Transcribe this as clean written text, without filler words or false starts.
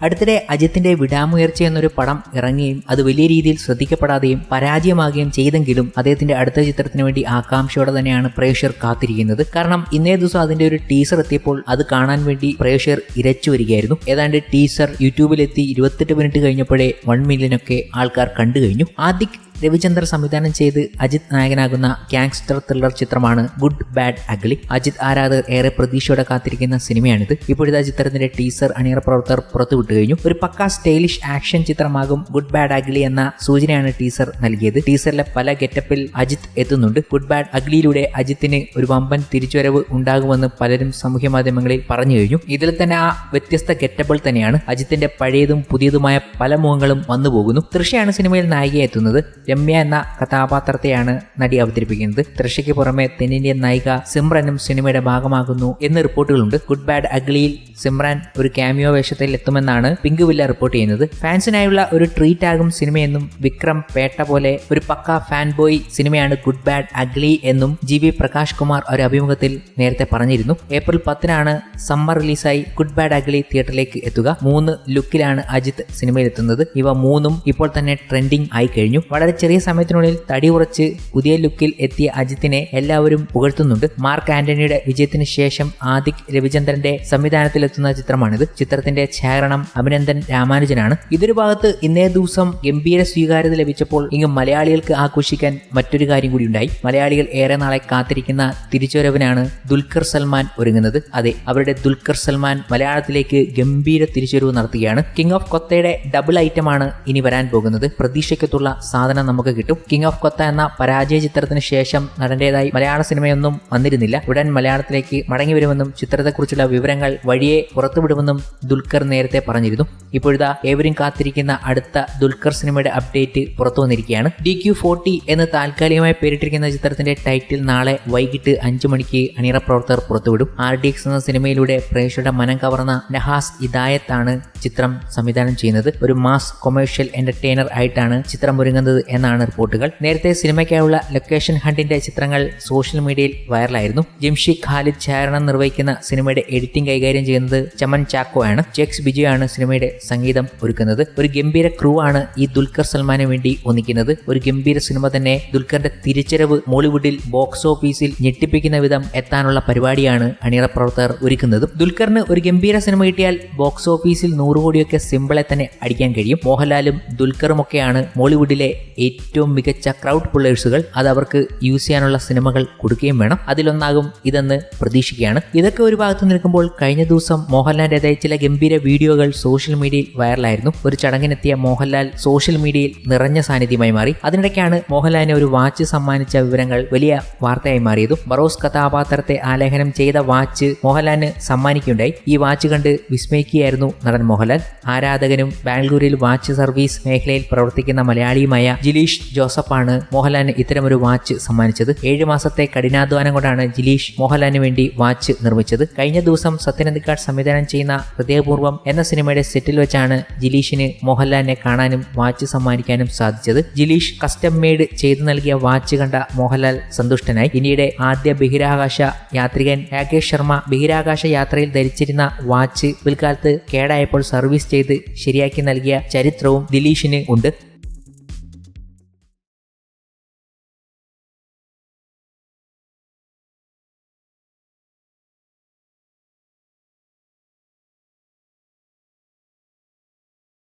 അടുത്തിടെ അജിത്തിന്റെ വിടാമുയർച്ച എന്നൊരു പടം ഇറങ്ങുകയും അത് വലിയ രീതിയിൽ ശ്രദ്ധിക്കപ്പെടാതെയും പരാജയമാകുകയും ചെയ്തെങ്കിലും അദ്ദേഹത്തിന്റെ അടുത്ത ചിത്രത്തിന് വേണ്ടി ആകാംക്ഷയോടെ തന്നെയാണ് പ്രേക്ഷകർ കാത്തിരിക്കുന്നത്. കാരണം ഇന്നേ ദിവസം അതിന്റെ ഒരു ടീസർ എത്തിയപ്പോൾ അത് കാണാൻ വേണ്ടി പ്രേക്ഷകർ ഇരച്ചു വരികയായിരുന്നു. ഏതാണ്ട് ടീസർ യൂട്യൂബിലെത്തി 28 മിനിറ്റ് കഴിഞ്ഞപ്പോഴേ 1 മില്യനൊക്കെ ആൾക്കാർ കണ്ടു കഴിഞ്ഞു. ആദിക് രവിചന്ദർ സംവിധാനം ചെയ്ത് അജിത് നായകനാകുന്ന ഗാങ്സ്റ്റർ ത്രില്ലർ ചിത്രമാണ് ഗുഡ് ബാഡ് അഗ്ലി. അജിത് ആരാധകർ ഏറെ പ്രതീക്ഷയോടെ കാത്തിരിക്കുന്ന സിനിമയാണിത്. ഇപ്പോഴത്തെ ചിത്രത്തിന്റെ ടീസർ അണിയറ പ്രവർത്തകർ പുറത്തുവിട്ടു കഴിഞ്ഞു. ഒരു പക്കാ സ്റ്റൈലിഷ് ആക്ഷൻ ചിത്രമാകും ഗുഡ് ബാഡ് അഗ്ലി എന്ന സൂചനയാണ് ടീസർ നൽകിയത്. ടീസറിലെ പല ഗെറ്റപ്പിൽ അജിത് എത്തുന്നുണ്ട്. ഗുഡ് ബാഡ് അഗ്ലിയിലൂടെ അജിത്തിന് ഒരു വമ്പൻ തിരിച്ചുവരവ് ഉണ്ടാകുമെന്ന് പലരും സാമൂഹ്യ മാധ്യമങ്ങളിൽ പറഞ്ഞു കഴിഞ്ഞു. ഇതിൽ തന്നെ ആ വ്യത്യസ്ത ഗെറ്റപ്പിൾ തന്നെയാണ്. അജിത്തിന്റെ പഴയതും പുതിയതുമായ പല മുഖങ്ങളും വന്നു പോകുന്നു. തൃഷയാണ് സിനിമയിൽ നായികയെത്തുന്നത്. രമ്യ എന്ന കഥാപാത്രത്തെയാണ് നടി അവതരിപ്പിക്കുന്നത്. തൃഷയ്ക്ക് പുറമെ തെന്നിന്ത്യൻ നായിക സിമ്രനും സിനിമയുടെ ഭാഗമാകുന്നു എന്ന് റിപ്പോർട്ടുകളുണ്ട്. ഗുഡ് ബാഡ് അഗ്ലിയിൽ സിമ്രാൻ ഒരു ക്യാമിയോ വേഷത്തിൽ എത്തുമെന്നാണ് പിങ്ക് വില്ല റിപ്പോർട്ട് ചെയ്യുന്നത്. ഫാൻസിനായുള്ള ഒരു ട്രീറ്റ് ആകും സിനിമയെന്നും വിക്രം പേട്ട പോലെ ഒരു പക്ക ഫാൻ ബോയ് സിനിമയാണ് ഗുഡ് ബാഡ് അഗ്ലി എന്നും GB പ്രകാശ് കുമാർ ഒരു അഭിമുഖത്തിൽ നേരത്തെ പറഞ്ഞിരുന്നു. ഏപ്രിൽ 10 സമ്മർ റിലീസായി ഗുഡ് ബാഡ് അഗ്ലി തിയേറ്ററിലേക്ക് എത്തുക. 3 ലുക്കിലാണ് അജിത്ത് സിനിമയിലെത്തുന്നത്. ഇവ 3ഉം ഇപ്പോൾ തന്നെ ട്രെൻഡിങ് ആയി കഴിഞ്ഞു. വളരെ ചെറിയ സമയത്തിനുള്ളിൽ തടി ഉറച്ച് പുതിയ ലുക്കിൽ എത്തിയ അജിത്തിനെ എല്ലാവരും പുകഴ്ത്തുന്നുണ്ട്. മാർക്ക് ആന്റണിയുടെ വിജയത്തിന് ശേഷം ആദിക് രവിചന്ദ്രന്റെ സംവിധാനത്തിലെത്തുന്ന ചിത്രമാണിത്. ചിത്രത്തിന്റെ ഛായാഗ്രഹണം അഭിനന്ദൻ രാമാനുജനാണ്. ഇതൊരു ഭാഗത്ത് ഇന്നേ ദിവസം ഗംഭീര സ്വീകാര്യത ലഭിച്ചപ്പോൾ ഇങ്ങ് മലയാളികൾക്ക് ആഘോഷിക്കാൻ മറ്റൊരു കാര്യം കൂടി ഉണ്ടായി. മലയാളികൾ ഏറെ നാളെ കാത്തിരിക്കുന്ന തിരിച്ചുവരവിനാണ് ദുൽഖർ സൽമാൻ ഒരുങ്ങുന്നത്. അതെ, അവരുടെ ദുൽഖർ സൽമാൻ മലയാളത്തിലേക്ക് ഗംഭീര തിരിച്ചുവരവ് നടത്തുകയാണ്. കിങ് ഓഫ് കൊത്തയുടെ ഡബിൾ ഐറ്റമാണ് ഇനി വരാൻ പോകുന്നത്. പ്രതീക്ഷയ്ക്കത്തുള്ള സാധനം നമുക്ക് കിട്ടും. കിങ് ഓഫ് കൊത്ത എന്ന പരാജയ ചിത്രത്തിന് ശേഷം നടന്റേതായി മലയാള സിനിമയൊന്നും വന്നിരുന്നില്ല. ഉടൻ മലയാളത്തിലേക്ക് മടങ്ങി വരുമെന്നും ചിത്രത്തെക്കുറിച്ചുള്ള വിവരങ്ങൾ വഴിയെ പുറത്തുവിടുമെന്നും ദുൽഖർ നേരത്തെ പറഞ്ഞിരുന്നു. ഇപ്പോഴത്തെ ഏവരും കാത്തിരിക്കുന്ന അടുത്ത ദുൽഖർ സിനിമയുടെ അപ്ഡേറ്റ് പുറത്തു വന്നിരിക്കുകയാണ്. DQ40 എന്ന് താൽക്കാലികമായി പേരിട്ടിരിക്കുന്ന ചിത്രത്തിന്റെ ടൈറ്റിൽ നാളെ വൈകിട്ട് 5 മണിക്ക് അണിയറ പ്രവർത്തകർ പുറത്തുവിടും. RDX എന്ന സിനിമയിലൂടെ പ്രേക്ഷകരുടെ മനം കവർന്ന നഹാസ് ഇദായത്ത് ആണ് ചിത്രം സംവിധാനം ചെയ്യുന്നത്. ഒരു മാസ് കൊമേഴ്ഷ്യൽ എന്റർടൈനർ ആയിട്ടാണ് ചിത്രം ഒരുങ്ങുന്നത് എന്നാണ് റിപ്പോർട്ടുകൾ. നേരത്തെ സിനിമയ്ക്കായുള്ള ലൊക്കേഷൻ ഹണ്ടിന്റെ ചിത്രങ്ങൾ സോഷ്യൽ മീഡിയയിൽ വൈറലായിരുന്നു. ജിംഷി ഖാലിദ് ഛായാഗ്രഹണം നിർവഹിക്കുന്ന സിനിമയുടെ എഡിറ്റിംഗ് കൈകാര്യം ചെയ്യുന്നത് ചമൻ ചാക്കോ ആണ്. ജെക്സ് ബിജോയാണ് സിനിമയുടെ സംഗീതം ഒരുക്കുന്നത്. ഒരു ഗംഭീര ക്രൂ ആണ് ഈ ദുൽഖർ സൽമാന് വേണ്ടി ഒന്നിക്കുന്നത്. ഒരു ഗംഭീര സിനിമ തന്നെ. ദുൽഖറിന്റെ തിരിച്ചരവ് മോളിവുഡിൽ ബോക്സ് ഓഫീസിൽ ഞെട്ടിപ്പിക്കുന്ന വിധം എത്താനുള്ള പരിപാടിയാണ് അണിയറ പ്രവർത്തകർ ഒരുക്കുന്നത്. ദുൽഖറിന് ഒരു ഗംഭീര സിനിമ കിട്ടിയാൽ ബോക്സ് ഓഫീസിൽ 100 കോടിയൊക്കെ സിമ്പിളെ തന്നെ അടിക്കാൻ കഴിയും. മോഹൻലാലും ദുൽഖറുമൊക്കെയാണ് മോളിവുഡിലെ ഏറ്റവും മികച്ച ക്രൗഡ് പുള്ളേഴ്സുകൾ. അത് അവർക്ക് യൂസ് ചെയ്യാനുള്ള സിനിമകൾ കൊടുക്കുകയും വേണം. അതിലൊന്നാകും ഇതെന്ന് പ്രതീക്ഷിക്കുകയാണ്. ഇതൊക്കെ ഒരു ഭാഗത്ത് നിൽക്കുമ്പോൾ കഴിഞ്ഞ ദിവസം മോഹൻലാലിൻ്റെതായ ചില ഗംഭീര വീഡിയോകൾ സോഷ്യൽ മീഡിയയിൽ വൈറലായിരുന്നു. ഒരു ചടങ്ങിനെത്തിയ മോഹൻലാൽ സോഷ്യൽ മീഡിയയിൽ നിറഞ്ഞ സാന്നിധ്യമായി മാറി. അതിനിടയ്ക്കാണ് മോഹൻലാലിന് ഒരു വാച്ച് സമ്മാനിച്ച വിവരങ്ങൾ വലിയ വാർത്തയായി മാറിയതും. ബറോസ് കഥാപാത്രത്തെ ആലേഖനം ചെയ്ത വാച്ച് മോഹൻലാലിന് സമ്മാനിക്കുകയുണ്ടായി. ഈ വാച്ച് കണ്ട് വിസ്മയിക്കുകയായിരുന്നു നടൻ മോഹൻലാൽ. ആരാധകനും ബാംഗ്ലൂരിൽ വാച്ച് സർവീസ് മേഖലയിൽ പ്രവർത്തിക്കുന്ന മലയാളിയുമായ ജിലീഷ് ജോസഫാണ് മോഹൻലാലിന് ഇത്തരമൊരു വാച്ച് സമ്മാനിച്ചത്. 7 മാസത്തെ കഠിനാധ്വാനം കൊണ്ടാണ് ജിലീഷ് മോഹൻലാലിന് വേണ്ടി വാച്ച് നിർമ്മിച്ചത്. കഴിഞ്ഞ ദിവസം സത്യനന്ദിക്കാട് സംവിധാനം ചെയ്യുന്ന ഹൃദയപൂർവ്വം എന്ന സിനിമയുടെ സെറ്റിൽ വെച്ചാണ് ജിലീഷിന് മോഹൻലാലിനെ കാണാനും വാച്ച് സമ്മാനിക്കാനും സാധിച്ചത്. ജിലീഷ് കസ്റ്റം മെയ്ഡ് ചെയ്തു നൽകിയ വാച്ച് കണ്ട മോഹൻലാൽ സന്തുഷ്ടനായി. ഇന്ത്യയുടെ ആദ്യ ബഹിരാകാശ യാത്രികൻ രാകേഷ് ശർമ്മ ബഹിരാകാശ യാത്രയിൽ ധരിച്ചിരുന്ന വാച്ച് പിൽക്കാലത്ത് കേടായപ്പോൾ സർവീസ് ചെയ്ത് ശരിയാക്കി നൽകിയ ചരിത്രവും ദിലീഷിന് ഉണ്ട്.